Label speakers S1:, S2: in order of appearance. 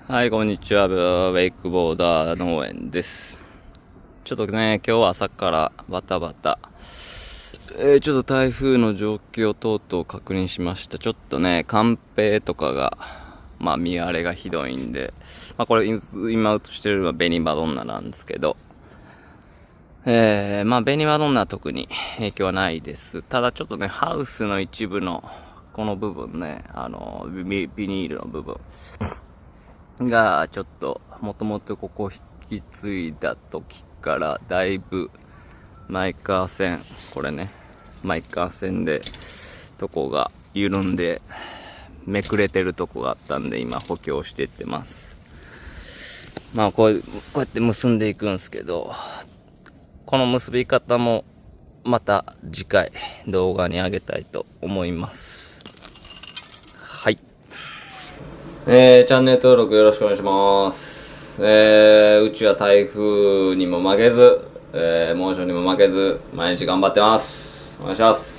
S1: はい、こんにちは。ウェイクボーダー農園です。ちょっとね、今日は朝からバタバタ、ちょっと台風の状況等々確認しました。ちょっとね、カンペとかが、見荒れがひどいんで、これ今映してるのはベニマドンナなんですけど、ベニマドンナは特に影響はないです。ただちょっとね、ハウスの一部の、この部分ね、ビニールの部分が、ちょっと、もともとここ引き継いだ時から、だいぶ、マイカー線、これね、マイカー線で、とこが緩んで、めくれてるとこがあったんで、今補強していってます。こうやって結んでいくんですけど、この結び方も、また次回動画に上げたいと思います。はい。チャンネル登録よろしくお願いします。うちは台風にも負けず、猛暑にも負けず、毎日頑張ってます。お願いします。